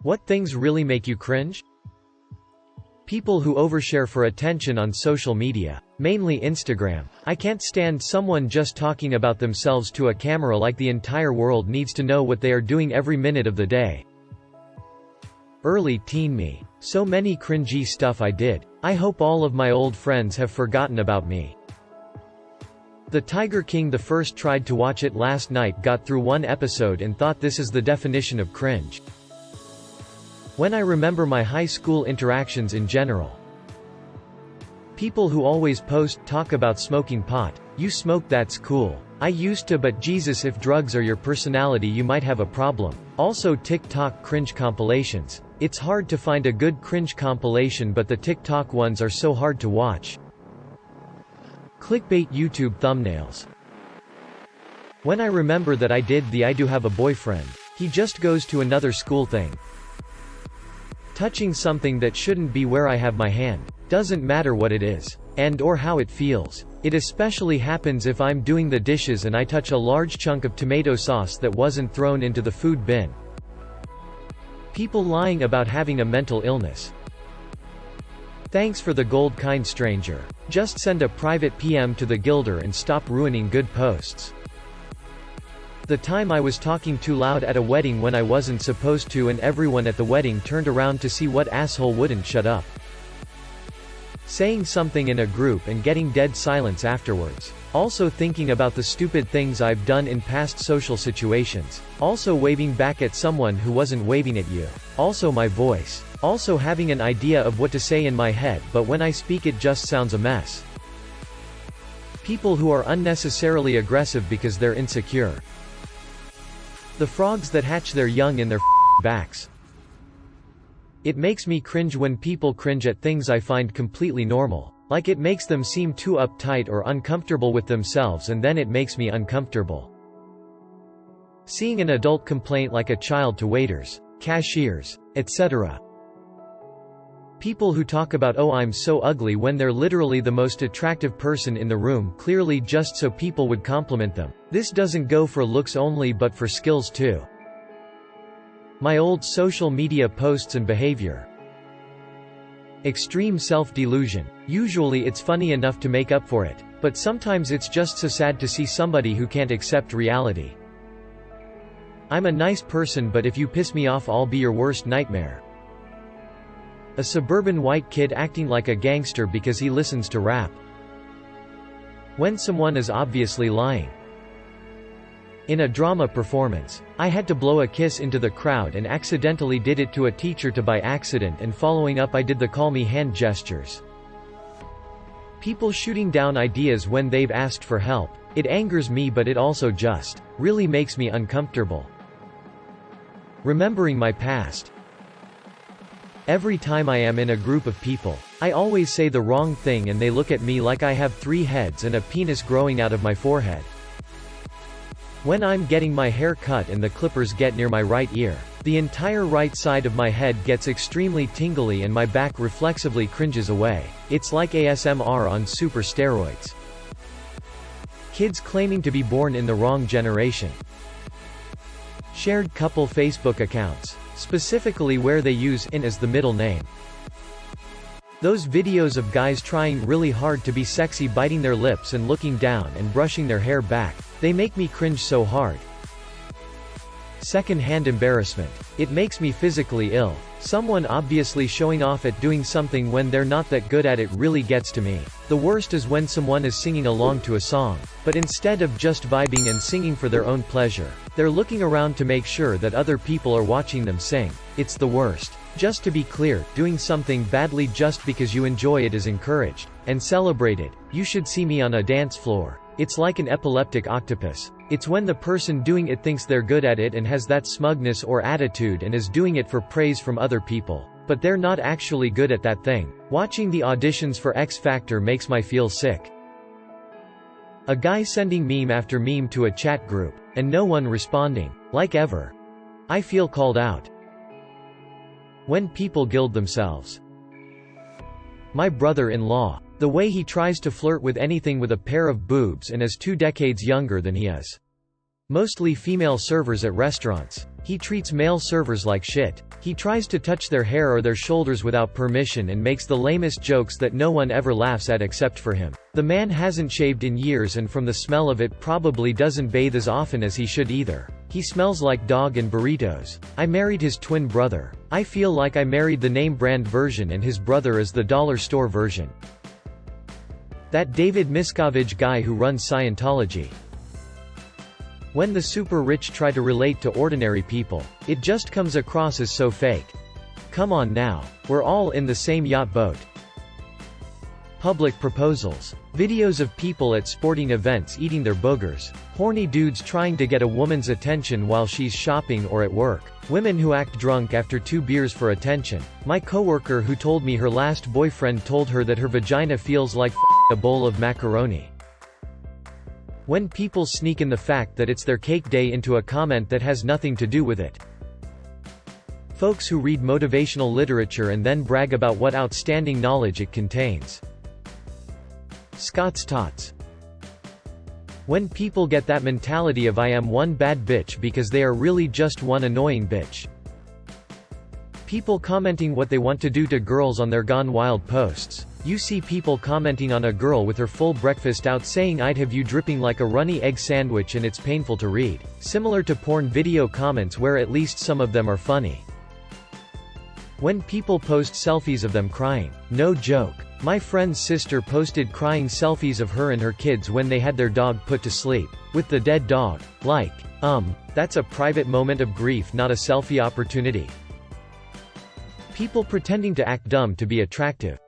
What things really make you cringe? People who overshare for attention on social media, mainly Instagram. I can't stand someone just talking about themselves to a camera like the entire world needs to know what they are doing every minute of the day. Early teen me. So many cringy stuff I did. I hope all of my old friends have forgotten about me. The Tiger King. The first tried to watch it last night, got through one episode and thought this is the definition of cringe. When I remember my high school interactions in general. People who always talk about smoking pot. You smoke, that's cool. I used to, but Jesus, if drugs are your personality you might have a problem. Also TikTok cringe compilations. It's hard to find a good cringe compilation, but the TikTok ones are so hard to watch. Clickbait YouTube thumbnails. When I remember that I did the I do have a boyfriend. He just goes to another school thing. Touching something that shouldn't be where I have my hand. Doesn't matter what it is. And or how it feels. It especially happens if I'm doing the dishes and I touch a large chunk of tomato sauce that wasn't thrown into the food bin. People lying about having a mental illness. Thanks for the gold, kind stranger. Just send a private PM to the Gilder and stop ruining good posts. The time I was talking too loud at a wedding when I wasn't supposed to, and everyone at the wedding turned around to see what asshole wouldn't shut up. Saying something in a group and getting dead silence afterwards. Also thinking about the stupid things I've done in past social situations. Also waving back at someone who wasn't waving at you. Also my voice. Also having an idea of what to say in my head, but when I speak it just sounds a mess. People who are unnecessarily aggressive because they're insecure. The frogs that hatch their young in their backs. It makes me cringe when people cringe at things I find completely normal. Like it makes them seem too uptight or uncomfortable with themselves, and then it makes me uncomfortable. Seeing an adult complain like a child to waiters, cashiers, etc. People who talk about "oh, I'm so ugly" when they're literally the most attractive person in the room, clearly just so people would compliment them. This doesn't go for looks only but for skills too. My old social media posts and behavior. Extreme self-delusion. Usually it's funny enough to make up for it, but sometimes it's just so sad to see somebody who can't accept reality. I'm a nice person, but if you piss me off I'll be your worst nightmare. A suburban white kid acting like a gangster because he listens to rap. When someone is obviously lying. In a drama performance, I had to blow a kiss into the crowd and accidentally did it to a teacher by accident, and following up I did the call me hand gestures. People shooting down ideas when they've asked for help. It angers me, but it also just really makes me uncomfortable. Remembering my past. Every time I am in a group of people, I always say the wrong thing and they look at me like I have 3 heads and a penis growing out of my forehead. When I'm getting my hair cut and the clippers get near my right ear, the entire right side of my head gets extremely tingly and my back reflexively cringes away. It's like ASMR on super steroids. Kids claiming to be born in the wrong generation. Shared couple Facebook accounts, specifically where they use "in" as the middle name. Those videos of guys trying really hard to be sexy, biting their lips and looking down and brushing their hair back. They make me cringe so hard. Second-hand embarrassment. It makes me physically ill. Someone obviously showing off at doing something when they're not that good at it really gets to me. The worst is when someone is singing along to a song, but instead of just vibing and singing for their own pleasure, they're looking around to make sure that other people are watching them sing. It's the worst. Just to be clear, doing something badly just because you enjoy it is encouraged and celebrated. You should see me on a dance floor. It's like an epileptic octopus. It's when the person doing it thinks they're good at it and has that smugness or attitude and is doing it for praise from other people, but they're not actually good at that thing. Watching the auditions for X Factor makes me feel sick. A guy sending meme after meme to a chat group, and no one responding. Like ever. I feel called out. When people gild themselves. My brother-in-law. The way he tries to flirt with anything with a pair of boobs and is 2 decades younger than he is. Mostly female servers at restaurants. He treats male servers like shit. He tries to touch their hair or their shoulders without permission and makes the lamest jokes that no one ever laughs at except for him. The man hasn't shaved in years and from the smell of it probably doesn't bathe as often as he should either. He smells like dog and burritos. I married his twin brother. I feel like I married the name brand version and his brother is the dollar store version. That David Miscavige guy who runs Scientology. When the super rich try to relate to ordinary people, it just comes across as so fake. Come on now. We're all in the same yacht boat. Public proposals. Videos of people at sporting events eating their boogers. Horny dudes trying to get a woman's attention while she's shopping or at work. Women who act drunk after 2 beers for attention. My coworker who told me her last boyfriend told her that her vagina feels like a bowl of macaroni. When people sneak in the fact that it's their cake day into a comment that has nothing to do with it. Folks who read motivational literature and then brag about what outstanding knowledge it contains. Scott's tots. When people get that mentality of I am one bad bitch because they are really just one annoying bitch. People commenting what they want to do to girls on their Gone Wild posts. You see people commenting on a girl with her full breakfast out saying I'd have you dripping like a runny egg sandwich and it's painful to read. Similar to porn video comments where at least some of them are funny. When people post selfies of them crying. No joke. My friend's sister posted crying selfies of her and her kids when they had their dog put to sleep. With the dead dog. Like, that's a private moment of grief, not a selfie opportunity. People pretending to act dumb to be attractive.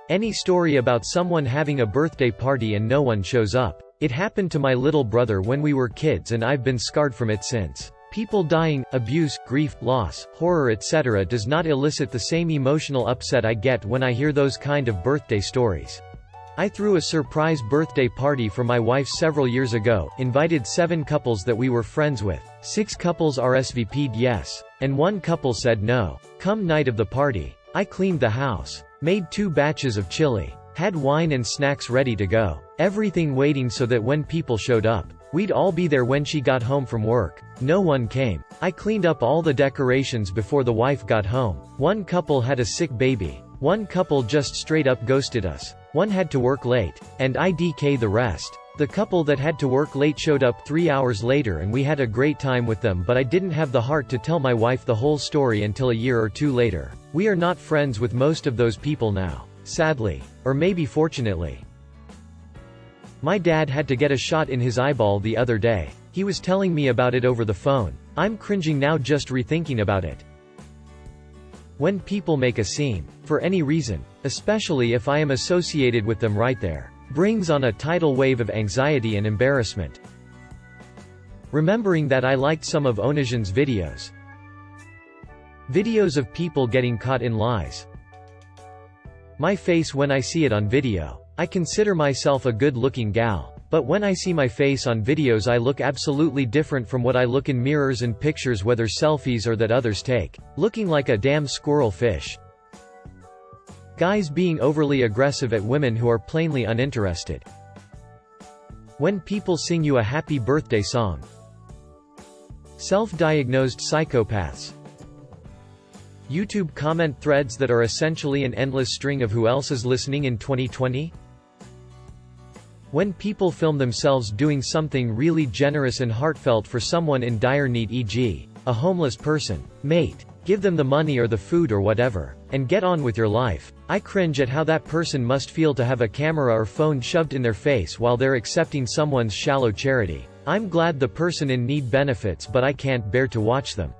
Any story about someone having a birthday party and no one shows up. It happened to my little brother when we were kids and I've been scarred from it since. People dying, abuse, grief, loss, horror etc. does not elicit the same emotional upset I get when I hear those kind of birthday stories. I threw a surprise birthday party for my wife several years ago, invited 7 couples that we were friends with. 6 couples RSVP'd yes, and 1 couple said no. Come night of the party, I cleaned the house. Made 2 batches of chili. Had wine and snacks ready to go. Everything waiting so that when people showed up, we'd all be there when she got home from work. No one came. I cleaned up all the decorations before the wife got home. 1 couple had a sick baby. 1 couple just straight up ghosted us. 1 had to work late. And IDK the rest. The couple that had to work late showed up 3 hours later and we had a great time with them, but I didn't have the heart to tell my wife the whole story until a year or 2 later. We are not friends with most of those people now. Sadly. Or maybe fortunately. My dad had to get a shot in his eyeball the other day. He was telling me about it over the phone. I'm cringing now just rethinking about it. When people make a scene, for any reason, especially if I am associated with them right there, brings on a tidal wave of anxiety and embarrassment. Remembering that I liked some of Onajin's videos. Videos of people getting caught in lies. My face when I see it on video. I consider myself a good-looking gal. But when I see my face on videos I look absolutely different from what I look in mirrors and pictures, whether selfies or that others take. Looking like a damn squirrel fish. Guys being overly aggressive at women who are plainly uninterested. When people sing you a happy birthday song. Self-diagnosed psychopaths. YouTube comment threads that are essentially an endless string of who else is listening in 2020? When people film themselves doing something really generous and heartfelt for someone in dire need, e.g., a homeless person. Mate. Give them the money or the food or whatever, and get on with your life. I cringe at how that person must feel to have a camera or phone shoved in their face while they're accepting someone's shallow charity. I'm glad the person in need benefits, but I can't bear to watch them.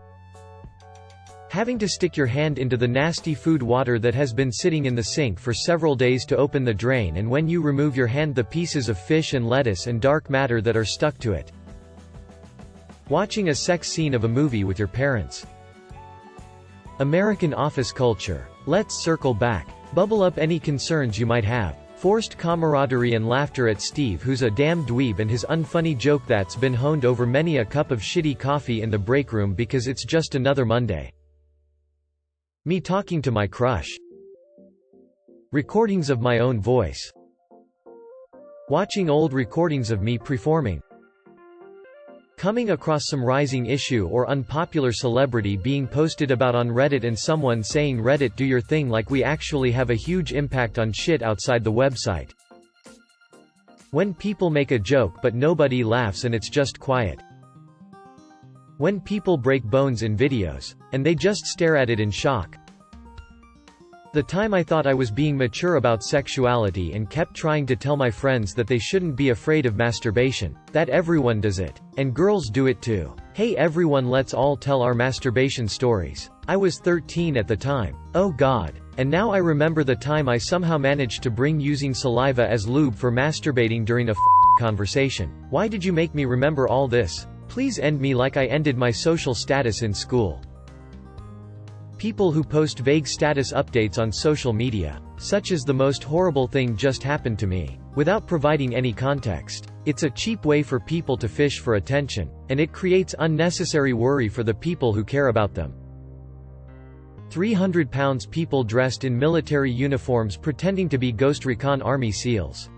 Having to stick your hand into the nasty food water that has been sitting in the sink for several days to open the drain, and when you remove your hand the pieces of fish and lettuce and dark matter that are stuck to it. Watching a sex scene of a movie with your parents. American office culture. Let's circle back. Bubble up any concerns you might have. Forced camaraderie and laughter at Steve, who's a damn dweeb, and his unfunny joke that's been honed over many a cup of shitty coffee in the break room because it's just another Monday. Me talking to my crush. Recordings of my own voice. Watching old recordings of me performing. Coming across some rising issue or unpopular celebrity being posted about on Reddit and someone saying Reddit do your thing like we actually have a huge impact on shit outside the website. When people make a joke but nobody laughs and it's just quiet. When people break bones in videos, and they just stare at it in shock. The time I thought I was being mature about sexuality and kept trying to tell my friends that they shouldn't be afraid of masturbation, that everyone does it. And girls do it too. Hey everyone, let's all tell our masturbation stories. I was 13 at the time. Oh god. And now I remember the time I somehow managed to bring using saliva as lube for masturbating during a conversation. Why did you make me remember all this? Please end me like I ended my social status in school. People who post vague status updates on social media, such as the most horrible thing just happened to me, without providing any context. It's a cheap way for people to fish for attention, and it creates unnecessary worry for the people who care about them. 300 pounds people dressed in military uniforms pretending to be Ghost Recon Army SEALs.